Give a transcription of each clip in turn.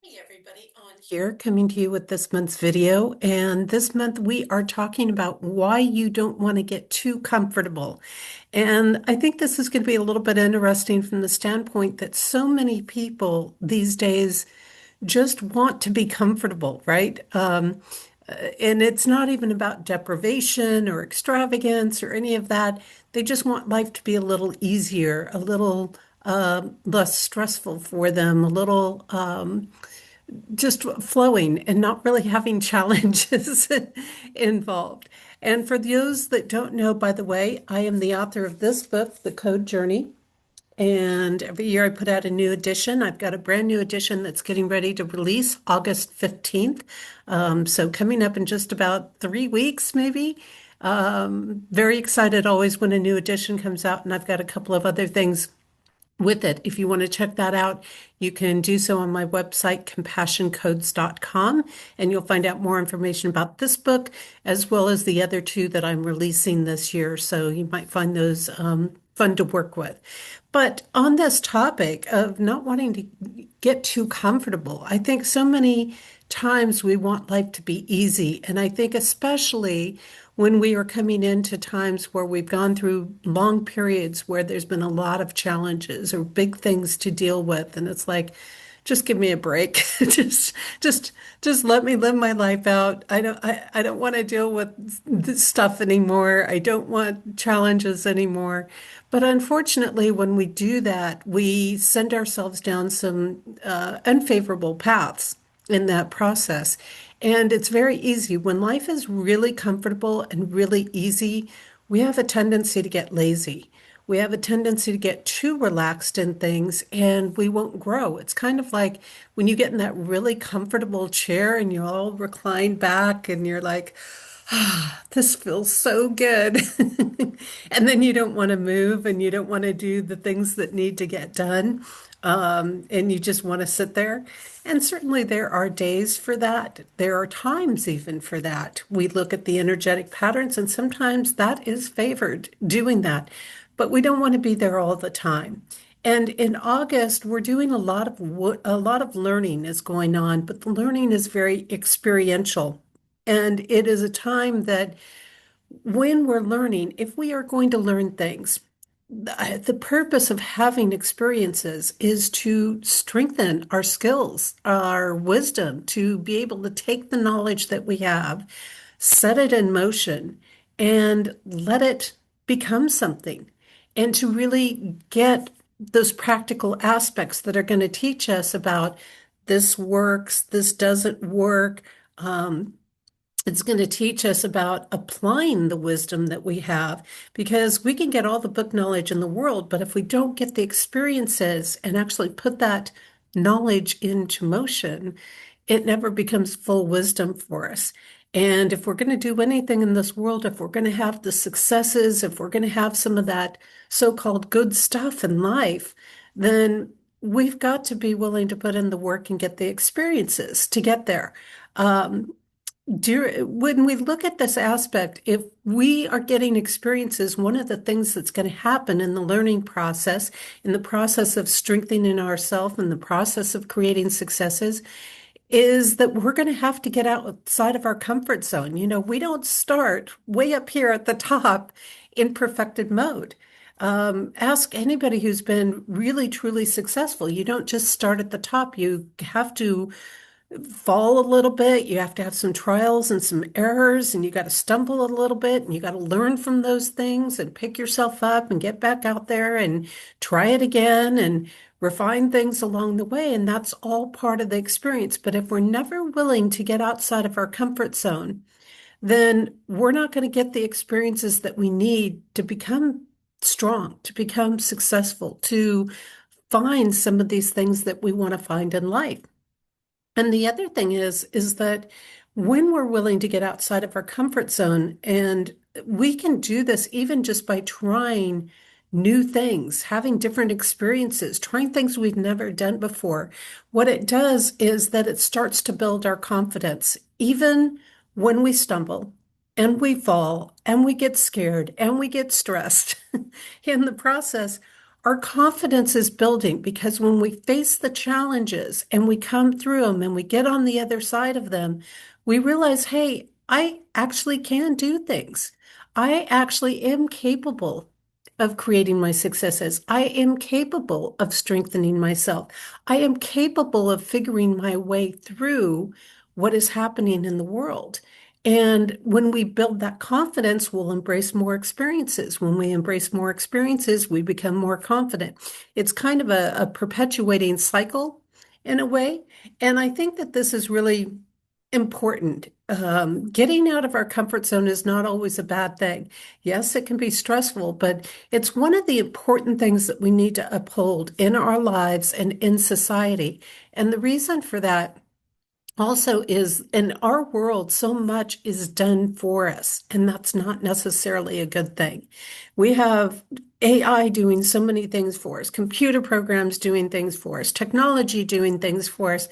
Hey everybody, on here coming to you with this month's video. And this month we are talking about why you don't want to get too comfortable. And I think this is going to be a little bit interesting from the standpoint that so many people these days just want to be comfortable, right? And it's not even about deprivation or extravagance or any of that. They just want life to be a little easier, a little less stressful for them, a little just flowing and not really having challenges involved. And for those that don't know, by the way, I am the author of this book, The Code Journey. And every year I put out a new edition. I've got a brand new edition that's getting ready to release August 15th. So coming up in just about 3 weeks, maybe. Very excited always when a new edition comes out. And I've got a couple of other things with it. If you want to check that out, you can do so on my website, compassioncodes.com, and you'll find out more information about this book as well as the other two that I'm releasing this year. So you might find those fun to work with. But on this topic of not wanting to get too comfortable, I think so many times we want life to be easy. And I think especially when we are coming into times where we've gone through long periods where there's been a lot of challenges or big things to deal with. And it's like, just give me a break. Just just let me live my life out. I don't want to deal with this stuff anymore. I don't want challenges anymore. But unfortunately, when we do that, we send ourselves down some unfavorable paths in that process. And it's very easy. When life is really comfortable and really easy, we have a tendency to get lazy. We have a tendency to get too relaxed in things and we won't grow. It's kind of like when you get in that really comfortable chair and you're all reclined back and you're like, ah, this feels so good. And then you don't want to move and you don't want to do the things that need to get done. And you just want to sit there. And certainly there are days for that. There are times even for that. We look at the energetic patterns, and sometimes that is favored doing that. But we don't want to be there all the time. And in August, we're doing a lot of learning is going on, but the learning is very experiential. And it is a time that when we're learning, if we are going to learn things, the purpose of having experiences is to strengthen our skills, our wisdom, to be able to take the knowledge that we have, set it in motion, and let it become something, and to really get those practical aspects that are going to teach us about this works, this doesn't work. It's going to teach us about applying the wisdom that we have because we can get all the book knowledge in the world, but if we don't get the experiences and actually put that knowledge into motion, it never becomes full wisdom for us. And if we're going to do anything in this world, if we're going to have the successes, if we're going to have some of that so-called good stuff in life, then we've got to be willing to put in the work and get the experiences to get there. When we look at this aspect, if we are getting experiences, one of the things that's going to happen in the learning process, in the process of strengthening ourselves, in the process of creating successes, is that we're going to have to get outside of our comfort zone. You know, we don't start way up here at the top in perfected mode. Ask anybody who's been really, truly successful. You don't just start at the top. You have to fall a little bit. You have to have some trials and some errors, and you got to stumble a little bit, and you got to learn from those things and pick yourself up and get back out there and try it again and refine things along the way. And that's all part of the experience. But if we're never willing to get outside of our comfort zone, then we're not going to get the experiences that we need to become strong, to become successful, to find some of these things that we want to find in life. And the other thing is that when we're willing to get outside of our comfort zone, and we can do this even just by trying new things, having different experiences, trying things we've never done before, what it does is that it starts to build our confidence, even when we stumble and we fall and we get scared and we get stressed in the process. our confidence is building because when we face the challenges and we come through them and we get on the other side of them, we realize, hey, I actually can do things. I actually am capable of creating my successes. I am capable of strengthening myself. I am capable of figuring my way through what is happening in the world. And when we build that confidence, we'll embrace more experiences. When we embrace more experiences, we become more confident. It's kind of a perpetuating cycle in a way. And I think that this is really important. Getting out of our comfort zone is not always a bad thing. Yes, it can be stressful, but it's one of the important things that we need to uphold in our lives and in society. And the reason for that also is in our world, so much is done for us, and that's not necessarily a good thing. We have AI doing so many things for us, computer programs doing things for us, technology doing things for us,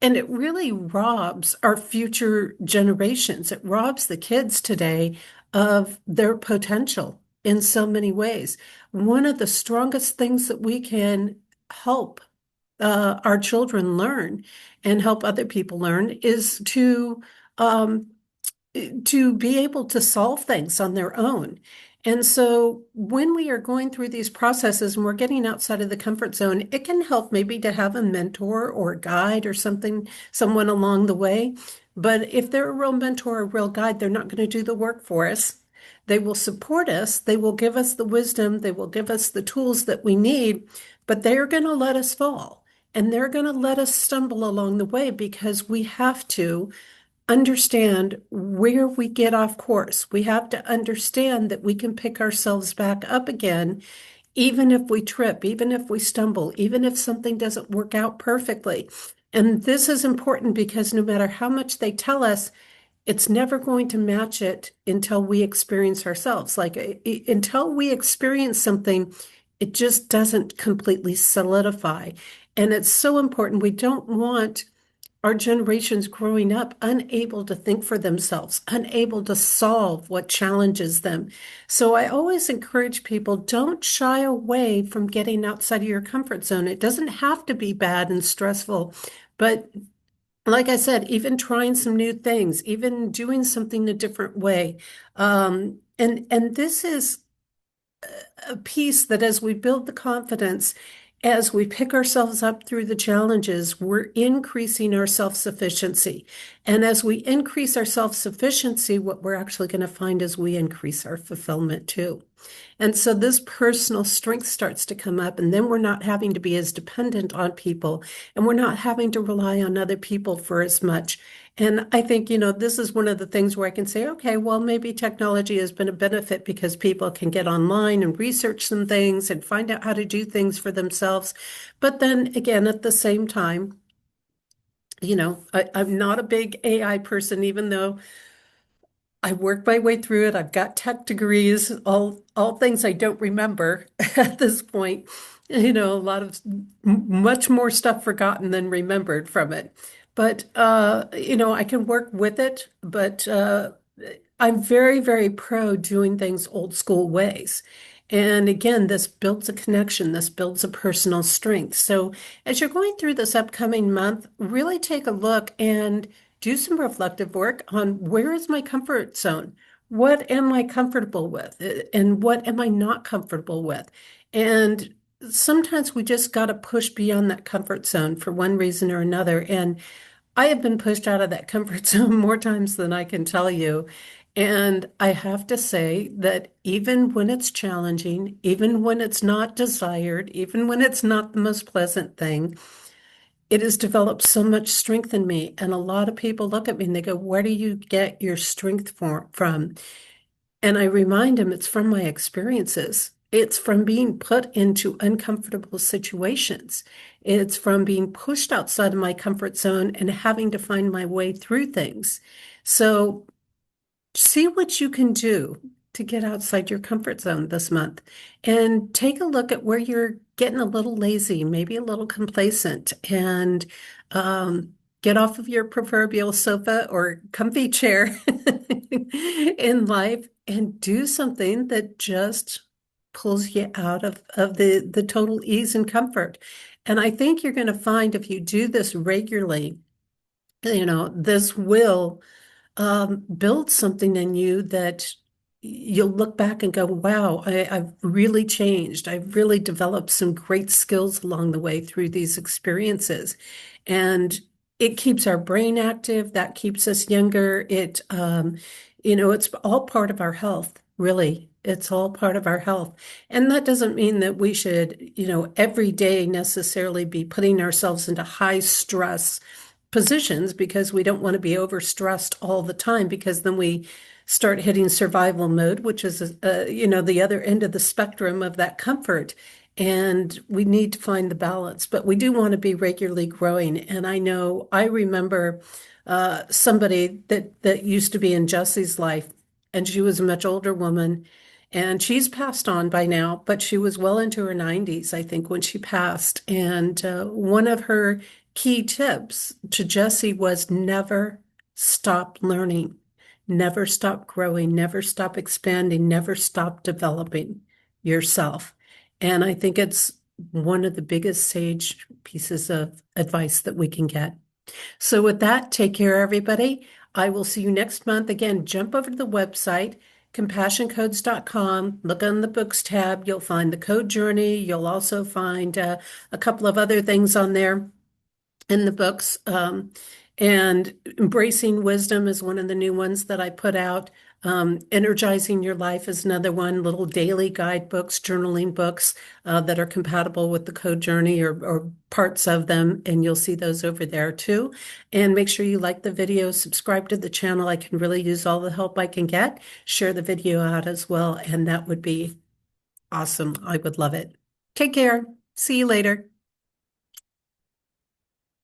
and it really robs our future generations. It robs the kids today of their potential in so many ways. One of the strongest things that we can help our children learn and help other people learn is um, to be able to solve things on their own. And so when we are going through these processes and we're getting outside of the comfort zone, it can help maybe to have a mentor or a guide or something, someone along the way. But if they're a real mentor or a real guide, they're not going to do the work for us. They will support us. They will give us the wisdom. They will give us the tools that we need, but they're going to let us fall. And they're going to let us stumble along the way because we have to understand where we get off course. We have to understand that we can pick ourselves back up again, even if we trip, even if we stumble, even if something doesn't work out perfectly. And this is important because no matter how much they tell us, it's never going to match it until we experience ourselves. Like until we experience something, it just doesn't completely solidify. And it's so important. We don't want our generations growing up unable to think for themselves, unable to solve what challenges them. So I always encourage people, don't shy away from getting outside of your comfort zone. It doesn't have to be bad and stressful, but like I said, even trying some new things, even doing something a different way. And this is a piece that as we build the confidence, as we pick ourselves up through the challenges, we're increasing our self-sufficiency. And as we increase our self-sufficiency, what we're actually going to find is we increase our fulfillment too. And so this personal strength starts to come up, and then we're not having to be as dependent on people, and we're not having to rely on other people for as much. And I think, this is one of the things where I can say, okay, well, maybe technology has been a benefit because people can get online and research some things and find out how to do things for themselves. But then again, at the same time, I'm not a big AI person, even though I worked my way through it. I've got tech degrees, all things I don't remember at this point. A lot of much more stuff forgotten than remembered from it. But I can work with it, but I'm very, very pro doing things old school ways. And again, this builds a connection, this builds a personal strength. So as you're going through this upcoming month, really take a look and do some reflective work on where is my comfort zone? What am I comfortable with? And what am I not comfortable with? And sometimes we just got to push beyond that comfort zone for one reason or another. And I have been pushed out of that comfort zone more times than I can tell you. And I have to say that even when it's challenging, even when it's not desired, even when it's not the most pleasant thing, it has developed so much strength in me. And a lot of people look at me and they go, where do you get your strength from? And I remind them it's from my experiences. It's from being put into uncomfortable situations. It's from being pushed outside of my comfort zone and having to find my way through things. So see what you can do to get outside your comfort zone this month and take a look at where you're getting a little lazy, maybe a little complacent, and get off of your proverbial sofa or comfy chair in life and do something that just pulls you out of the total ease and comfort. And I think you're going to find if you do this regularly, this will build something in you that you'll look back and go, wow, I've really changed. I've really developed some great skills along the way through these experiences. And it keeps our brain active, that keeps us younger. It's all part of our health, really. It's all part of our health. And that doesn't mean that we should, every day necessarily be putting ourselves into high stress positions because we don't want to be overstressed all the time because then we start hitting survival mode, which is, the other end of the spectrum of that comfort. And we need to find the balance, but we do want to be regularly growing. And I remember somebody that used to be in Jesse's life, and she was a much older woman, and she's passed on by now, but she was well into her 90s, I think, when she passed. And one of her key tips to Jesse was never stop learning, never stop growing, never stop expanding, never stop developing yourself. And I think it's one of the biggest sage pieces of advice that we can get. So with that, take care, everybody. I will see you next month. Again, jump over to the website, compassioncodes.com. Look on the books tab. You'll find the code journey. You'll also find a couple of other things on there in the books. And Embracing Wisdom is one of the new ones that I put out. Energizing Your Life is another one, little daily guidebooks, journaling books that are compatible with the code journey or parts of them. And you'll see those over there too. And make sure you like the video, subscribe to the channel. I can really use all the help I can get. Share the video out as well. And that would be awesome. I would love it. Take care. See you later.